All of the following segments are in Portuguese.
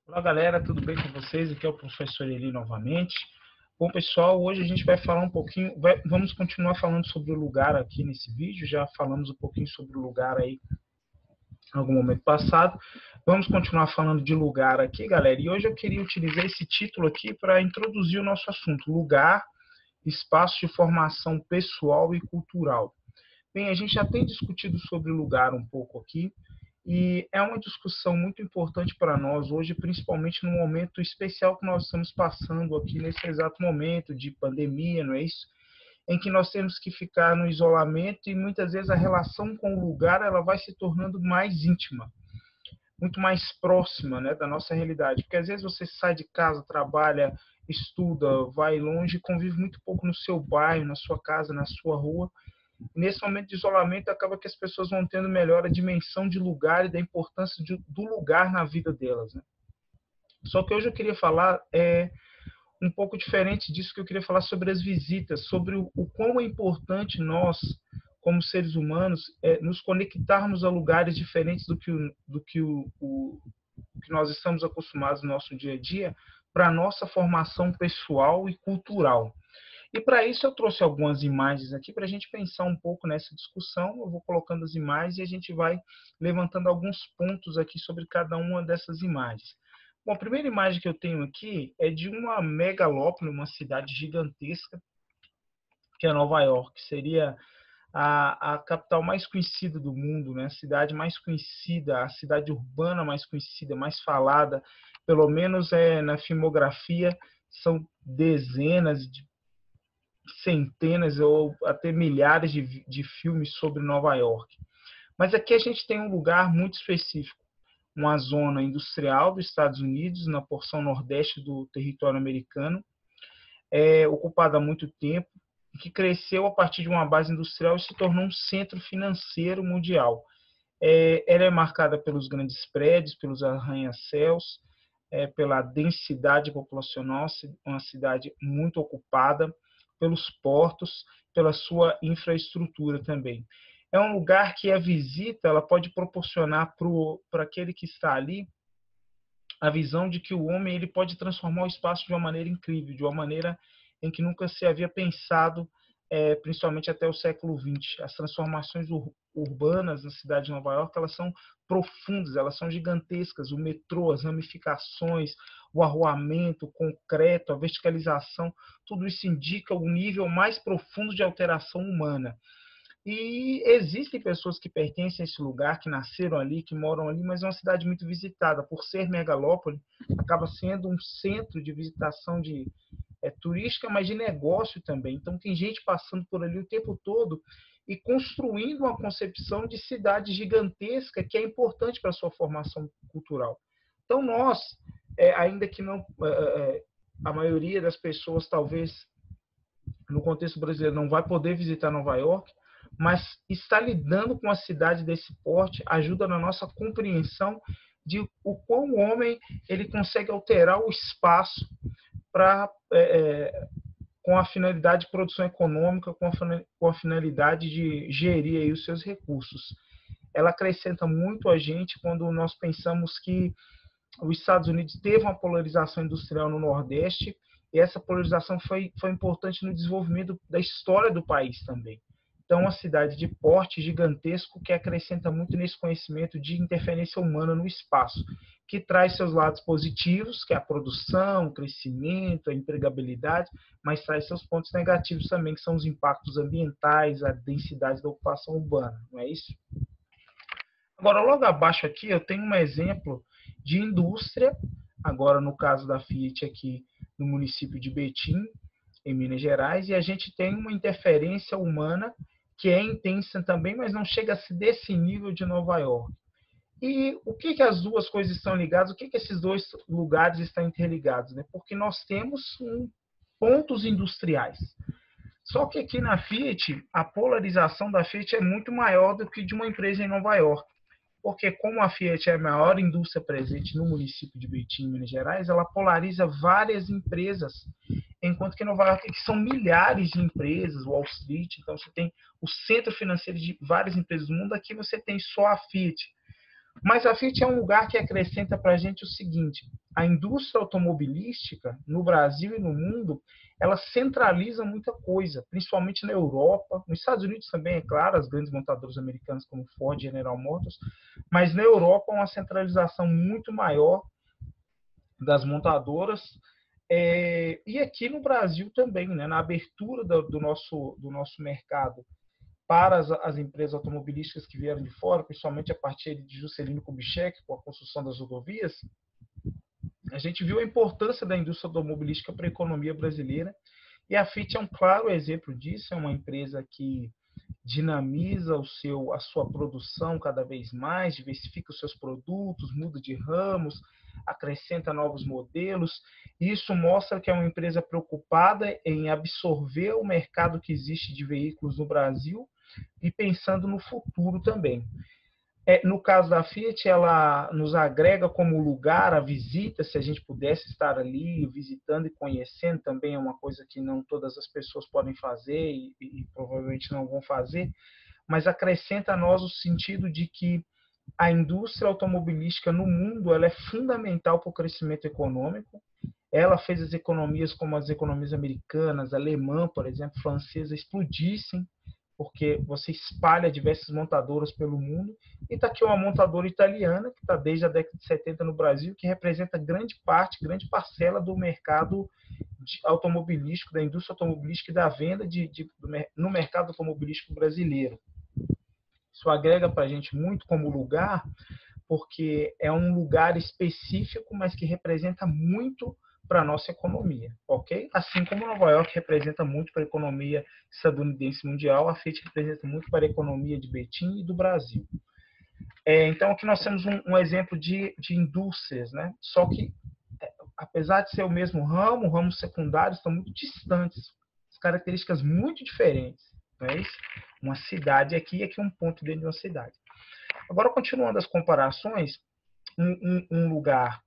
Olá galera, tudo bem com vocês? Aqui é o professor Eli novamente. Bom pessoal, hoje a gente vai falar um pouquinho, vamos continuar falando sobre o lugar aqui nesse vídeo. Já falamos um pouquinho sobre o lugar aí em algum momento passado. Vamos continuar falando de lugar aqui, galera. E hoje eu queria utilizar esse título aqui para introduzir o nosso assunto: lugar, espaço de formação pessoal e cultural. Bem, a gente já tem discutido sobre o lugar um pouco aqui, e é uma discussão muito importante para nós hoje, principalmente no momento especial que nós estamos passando aqui nesse exato momento de pandemia, não é isso? Em que nós temos que ficar no isolamento e muitas vezes a relação com o lugar ela vai se tornando mais íntima, muito mais próxima, né, da nossa realidade. Porque às vezes você sai de casa, trabalha, estuda, vai longe, convive muito pouco no seu bairro, na sua casa, na sua rua. Nesse momento de isolamento, acaba que as pessoas vão tendo melhor a dimensão de lugar e da importância do lugar na vida delas, né? Só que hoje eu queria falar um pouco diferente disso, que eu queria falar sobre as visitas, sobre o quão é importante nós, como seres humanos, nos conectarmos a lugares diferentes do que nós estamos acostumados no nosso dia a dia, para a nossa formação pessoal e cultural. E para isso eu trouxe algumas imagens aqui para a gente pensar um pouco nessa discussão. Eu vou colocando as imagens e a gente vai levantando alguns pontos aqui sobre cada uma dessas imagens. Bom, a primeira imagem que eu tenho aqui é de uma megalópole, uma cidade gigantesca, que é Nova York. Seria a capital mais conhecida do mundo, né? A cidade mais conhecida, a cidade urbana mais conhecida, mais falada, pelo menos na filmografia, são dezenas de centenas ou até milhares de filmes sobre Nova York. Mas aqui a gente tem um lugar muito específico, uma zona industrial dos Estados Unidos, na porção nordeste do território americano, ocupada há muito tempo, que cresceu a partir de uma base industrial e se tornou um centro financeiro mundial. Ela é marcada pelos grandes prédios, pelos arranha-céus, pela densidade populacional, uma cidade muito ocupada, pelos portos, pela sua infraestrutura também. É um lugar que a visita ela pode proporcionar para aquele que está ali a visão de que o homem ele pode transformar o espaço de uma maneira incrível, de uma maneira em que nunca se havia pensado, principalmente até o século XX. As transformações urbanas na cidade de Nova York elas são profundas, elas são gigantescas. O metrô, as ramificações, o arruamento, o concreto, a verticalização, tudo isso indica o nível mais profundo de alteração humana. E existem pessoas que pertencem a esse lugar, que nasceram ali, que moram ali, mas é uma cidade muito visitada. Por ser megalópole, acaba sendo um centro de visitação turística, mas de negócio também. Então, tem gente passando por ali o tempo todo e construindo uma concepção de cidade gigantesca que é importante para a sua formação cultural. Então, nós, ainda que não a maioria das pessoas, talvez, no contexto brasileiro, não vai poder visitar Nova York, mas estar lidando com a cidade desse porte ajuda na nossa compreensão de o quão o homem ele consegue alterar o espaço para com a finalidade de produção econômica, com a finalidade de gerir aí os seus recursos. Ela acrescenta muito a gente quando nós pensamos que os Estados Unidos teve uma polarização industrial no Nordeste e essa polarização foi importante no desenvolvimento da história do país também. Então, uma cidade de porte gigantesco que acrescenta muito nesse conhecimento de interferência humana no espaço, que traz seus lados positivos, que é a produção, o crescimento, a empregabilidade, mas traz seus pontos negativos também, que são os impactos ambientais, a densidade da ocupação urbana, não é isso? Agora, logo abaixo aqui, eu tenho um exemplo de indústria, agora no caso da Fiat aqui no município de Betim, em Minas Gerais, e a gente tem uma interferência humana que é intensa também, mas não chega a ser desse nível de Nova York. E o que as duas coisas estão ligadas? O que esses dois lugares estão interligados? Né? Porque nós temos pontos industriais. Só que aqui na Fiat, a polarização da Fiat é muito maior do que de uma empresa em Nova York. Porque como a Fiat é a maior indústria presente no município de Betim, Minas Gerais, ela polariza várias empresas, enquanto que em Nova York que são milhares de empresas, Wall Street, então você tem o centro financeiro de várias empresas do mundo, aqui você tem só a Fiat. Mas a Fiat é um lugar que acrescenta para a gente o seguinte: a indústria automobilística no Brasil e no mundo, ela centraliza muita coisa, principalmente na Europa, nos Estados Unidos também, é claro, as grandes montadoras americanas como Ford e General Motors, mas na Europa uma centralização muito maior das montadoras, e aqui no Brasil também, né, na abertura do nosso mercado para as empresas automobilísticas que vieram de fora, principalmente a partir de Juscelino Kubitschek, com a construção das rodovias, a gente viu a importância da indústria automobilística para a economia brasileira, e a Fiat é um claro exemplo disso. É uma empresa que dinamiza a sua produção cada vez mais, diversifica os seus produtos, muda de ramos, acrescenta novos modelos. Isso mostra que é uma empresa preocupada em absorver o mercado que existe de veículos no Brasil e pensando no futuro também. No caso da Fiat, ela nos agrega como lugar a visita, se a gente pudesse estar ali visitando e conhecendo, também é uma coisa que não todas as pessoas podem fazer e provavelmente não vão fazer, mas acrescenta a nós o sentido de que a indústria automobilística no mundo ela é fundamental para o crescimento econômico. Ela fez as economias como as economias americanas, alemã, por exemplo, francesa, explodissem, porque você espalha diversas montadoras pelo mundo. E está aqui uma montadora italiana, que está desde a década de 70 no Brasil, que representa grande parte, grande parcela do mercado automobilístico, da indústria automobilística e da venda no mercado automobilístico brasileiro. Isso agrega para a gente muito como lugar, porque é um lugar específico, mas que representa muito para a nossa economia, ok? Assim como Nova York representa muito para a economia estadunidense mundial, a Fiat representa muito para a economia de Betim e do Brasil. Então, aqui nós temos um exemplo de indústrias, né? Só que, apesar de ser o mesmo ramo, ramos secundários estão muito distantes, características muito diferentes. Não é isso? Uma cidade aqui e aqui um ponto dentro de uma cidade. Agora, continuando as comparações, um lugar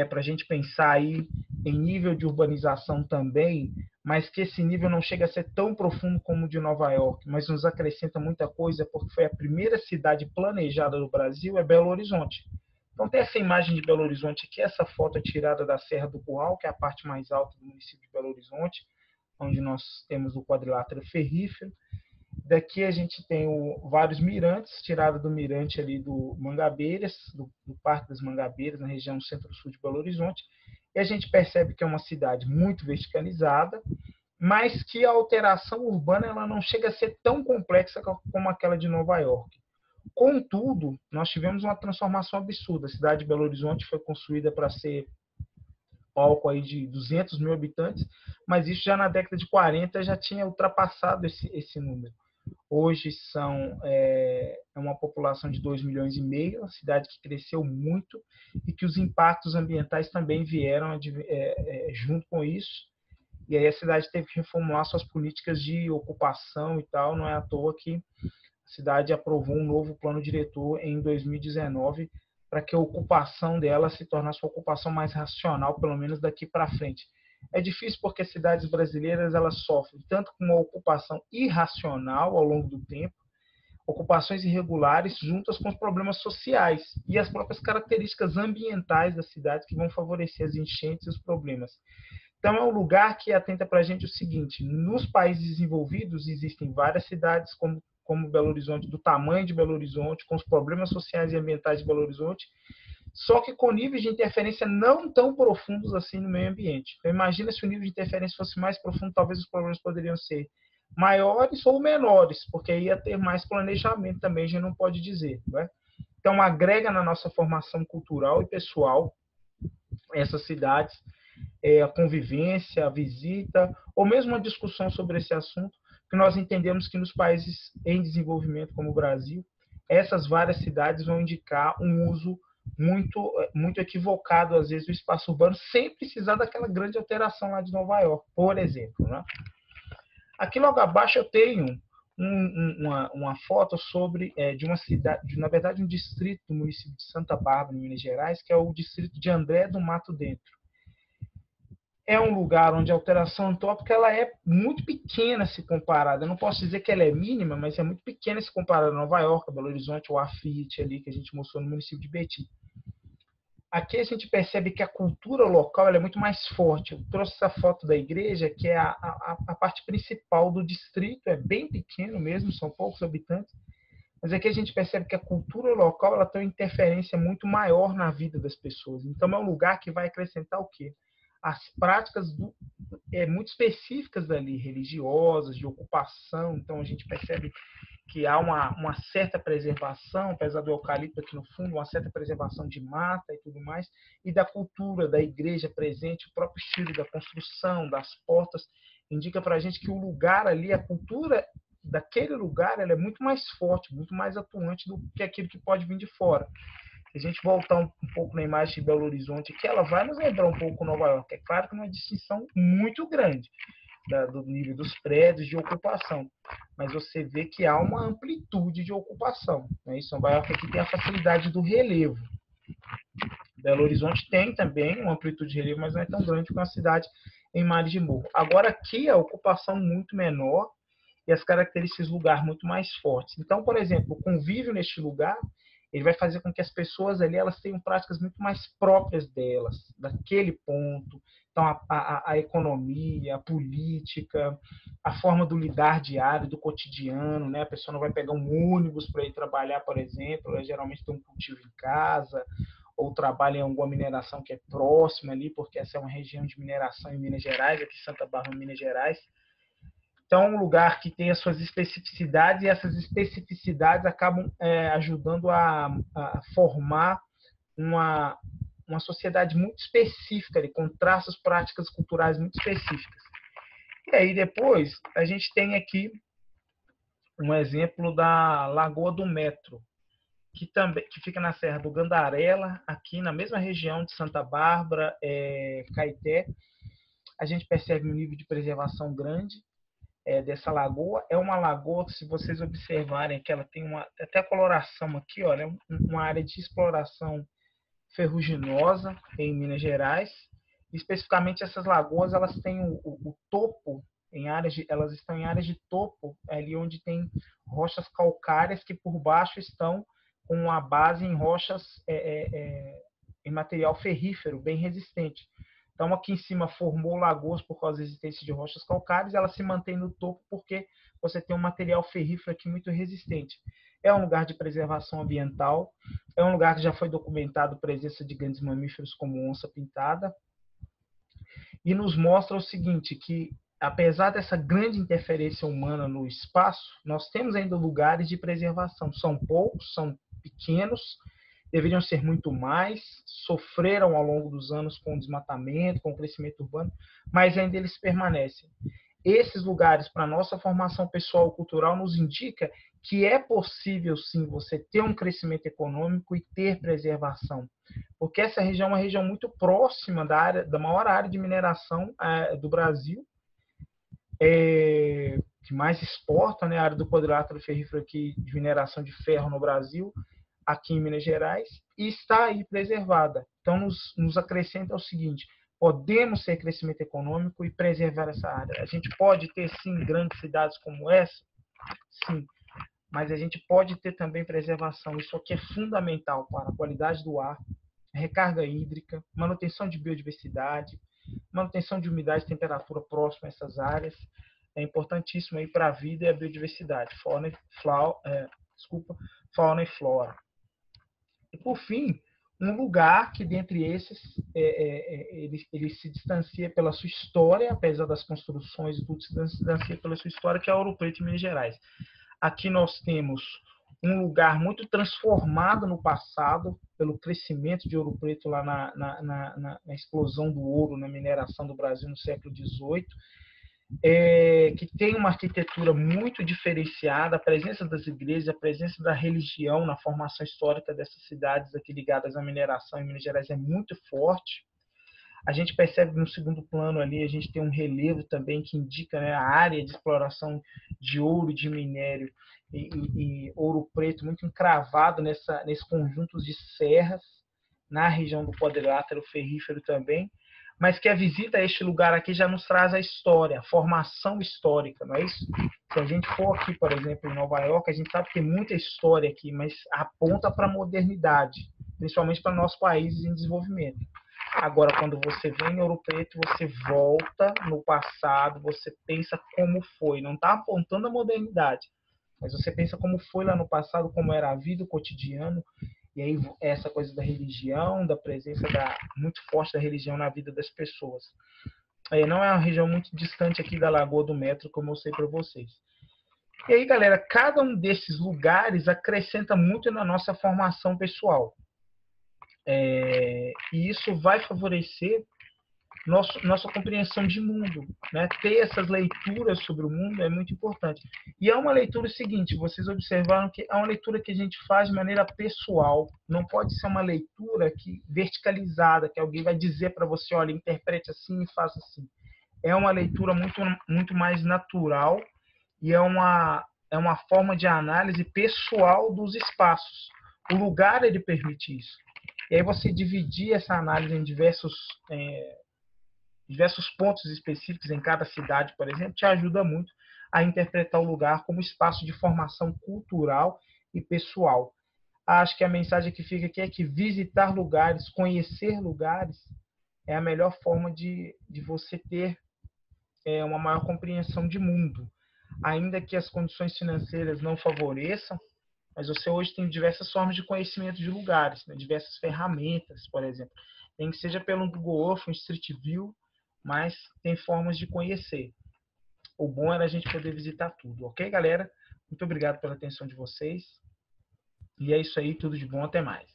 para a gente pensar aí em nível de urbanização também, mas que esse nível não chega a ser tão profundo como o de Nova York, mas nos acrescenta muita coisa, porque foi a primeira cidade planejada do Brasil, é Belo Horizonte. Então tem essa imagem de Belo Horizonte aqui, essa foto é tirada da Serra do Curral, que é a parte mais alta do município de Belo Horizonte, onde nós temos o quadrilátero ferrífero. Daqui a gente tem vários mirantes, tirado do mirante ali do Mangabeiras, do Parque das Mangabeiras, na região centro-sul de Belo Horizonte. E a gente percebe que é uma cidade muito verticalizada, mas que a alteração urbana ela não chega a ser tão complexa como aquela de Nova York. Contudo, nós tivemos uma transformação absurda. A cidade de Belo Horizonte foi construída para ser palco aí de 200 mil habitantes, mas isso já na década de 40 já tinha ultrapassado esse número. Hoje é uma população de 2,5 milhões, uma cidade que cresceu muito e que os impactos ambientais também vieram junto com isso. E aí a cidade teve que reformular suas políticas de ocupação e tal. Não é à toa que a cidade aprovou um novo plano diretor em 2019 para que a ocupação dela se tornasse uma ocupação mais racional, pelo menos daqui para frente. É difícil porque as cidades brasileiras elas sofrem tanto com uma ocupação irracional ao longo do tempo, ocupações irregulares juntas com os problemas sociais e as próprias características ambientais da cidade que vão favorecer as enchentes e os problemas. Então, é um lugar que atenta para a gente o seguinte: nos países desenvolvidos existem várias cidades como Belo Horizonte, do tamanho de Belo Horizonte, com os problemas sociais e ambientais de Belo Horizonte, só que com níveis de interferência não tão profundos assim no meio ambiente. Então, imagina se o nível de interferência fosse mais profundo, talvez os problemas poderiam ser maiores ou menores, porque ia ter mais planejamento também, a gente não pode dizer. Né? Então, agrega na nossa formação cultural e pessoal essas cidades, a convivência, a visita, ou mesmo uma discussão sobre esse assunto, que nós entendemos que nos países em desenvolvimento, como o Brasil, essas várias cidades vão indicar um uso muito equivocado, às vezes, do espaço urbano, sem precisar daquela grande alteração lá de Nova York, por exemplo. Né? Aqui logo abaixo eu tenho uma foto de uma cidade, na verdade um distrito do município de Santa Bárbara, em Minas Gerais, que é o distrito de André do Mato Dentro. é um lugar onde a alteração antrópica ela é muito pequena se comparada. Eu não posso dizer que ela é mínima, mas é muito pequena se comparada a Nova York, Belo Horizonte, o Afite ali que a gente mostrou no município de Betim. Aqui a gente percebe que a cultura local ela é muito mais forte. Eu trouxe essa foto da igreja, que é a parte principal do distrito, é bem pequeno mesmo, são poucos habitantes, mas aqui a gente percebe que a cultura local ela tem uma interferência muito maior na vida das pessoas. Então é um lugar que vai acrescentar o quê? As práticas muito específicas ali, religiosas, de ocupação. Então a gente percebe que há uma certa preservação, apesar do eucalipto aqui no fundo, uma certa preservação de mata e tudo mais, e da cultura da igreja presente, o próprio estilo da construção, das portas, indica para a gente que o lugar ali, a cultura daquele lugar, ela é muito mais forte, muito mais atuante do que aquilo que pode vir de fora. Se a gente voltar um pouco na imagem de Belo Horizonte, que ela vai nos lembrar um pouco Nova York. É claro que é uma distinção muito grande do nível dos prédios de ocupação, mas você vê que há uma amplitude de ocupação. Né? Isso, Nova York aqui tem a facilidade do relevo. Belo Horizonte tem também uma amplitude de relevo, mas não é tão grande como a cidade em Mares de Morro. Agora aqui a ocupação muito menor e as características do lugar muito mais fortes. Então, por exemplo, o convívio neste lugar ele vai fazer com que as pessoas ali elas tenham práticas muito mais próprias delas, daquele ponto. Então, a economia, a política, a forma do lidar diário, do cotidiano, né? A pessoa não vai pegar um ônibus para ir trabalhar, por exemplo, ela geralmente tem um cultivo em casa, ou trabalha em alguma mineração que é próxima ali, porque essa é uma região de mineração em Minas Gerais, aqui em Santa Bárbara, Minas Gerais. Então, é um lugar que tem as suas especificidades e essas especificidades acabam ajudando a formar uma sociedade muito específica, ali, com traços práticas culturais muito específicas. E aí, depois, a gente tem aqui um exemplo da Lagoa do Metro, que fica na Serra do Gandarela, aqui na mesma região de Santa Bárbara, Caeté. A gente percebe um nível de preservação grande dessa lagoa. É uma lagoa que, se vocês observarem, que ela tem até a coloração aqui, olha, uma área de exploração ferruginosa em Minas Gerais. Especificamente essas lagoas, elas têm o topo elas estão em áreas de topo, ali onde tem rochas calcárias que por baixo estão com a base em rochas em material ferrífero, bem resistente. Então, aqui em cima formou lagoas por causa da existência de rochas calcárias, ela se mantém no topo porque você tem um material ferrífero aqui muito resistente. É um lugar de preservação ambiental, é um lugar que já foi documentado a presença de grandes mamíferos como onça pintada, e nos mostra o seguinte, que apesar dessa grande interferência humana no espaço, nós temos ainda lugares de preservação. São poucos, são pequenos, deveriam ser muito mais, sofreram ao longo dos anos com o desmatamento, com o crescimento urbano, mas ainda eles permanecem. Esses lugares, para a nossa formação pessoal e cultural, nos indica que é possível, sim, você ter um crescimento econômico e ter preservação. Porque essa região é uma região muito próxima da maior área de mineração do Brasil, que mais exporta, né, a área do quadrilátero ferrífero aqui, de mineração de ferro no Brasil, aqui em Minas Gerais, e está aí preservada. Então, nos acrescenta o seguinte: podemos ter crescimento econômico e preservar essa área. A gente pode ter, sim, grandes cidades como essa, sim, mas a gente pode ter também preservação. Isso aqui é fundamental para a qualidade do ar, recarga hídrica, manutenção de biodiversidade, manutenção de umidade e temperatura próxima a essas áreas. É importantíssimo aí para a vida e a biodiversidade, fauna e flora. E, por fim, um lugar que, dentre esses, ele se distancia pela sua história, apesar das construções e tudo, se distancia pela sua história, que é Ouro Preto, em Minas Gerais. Aqui nós temos um lugar muito transformado no passado, pelo crescimento de Ouro Preto lá na explosão do ouro, na mineração do Brasil no século XVIII, que tem uma arquitetura muito diferenciada, a presença das igrejas, a presença da religião na formação histórica dessas cidades aqui ligadas à mineração em Minas Gerais é muito forte. A gente percebe no segundo plano ali, a gente tem um relevo também que indica, né, a área de exploração de ouro e de minério e Ouro Preto muito encravado nesse conjunto de serras, na região do quadrilátero ferrífero também. mas que a visita a este lugar aqui já nos traz a história, a formação histórica, não é isso? Se a gente for aqui, por exemplo, em Nova York, a gente sabe que tem muita história aqui, mas aponta para a modernidade, principalmente para nossos países em desenvolvimento. Agora, quando você vem em Ouro Preto, você volta no passado, você pensa como foi, não está apontando a modernidade, mas você pensa como foi lá no passado, como era a vida, o cotidiano, e aí essa coisa da religião, da presença muito forte da religião na vida das pessoas. Aí não é uma região muito distante aqui da Lagoa do Metro, como eu sei para vocês. E aí, galera, cada um desses lugares acrescenta muito na nossa formação pessoal. E isso vai favorecer nossa compreensão de mundo, né? Ter essas leituras sobre o mundo é muito importante. E é uma leitura seguinte, vocês observaram que é uma leitura que a gente faz de maneira pessoal, não pode ser uma leitura verticalizada, que alguém vai dizer para você, olha, interprete assim e faça assim. É uma leitura muito mais natural e é uma forma de análise pessoal dos espaços. O lugar, ele permite isso. E aí você dividir essa análise em diversos pontos específicos em cada cidade, por exemplo, te ajuda muito a interpretar o lugar como espaço de formação cultural e pessoal. Acho que a mensagem que fica aqui é que visitar lugares, conhecer lugares, é a melhor forma de você ter uma maior compreensão de mundo. Ainda que as condições financeiras não favoreçam, mas você hoje tem diversas formas de conhecimento de lugares, né? Diversas ferramentas, por exemplo. Nem que seja pelo Google Earth, um Street View, mas tem formas de conhecer. O bom era a gente poder visitar tudo, ok, galera? Muito obrigado pela atenção de vocês. E é isso aí, tudo de bom, até mais.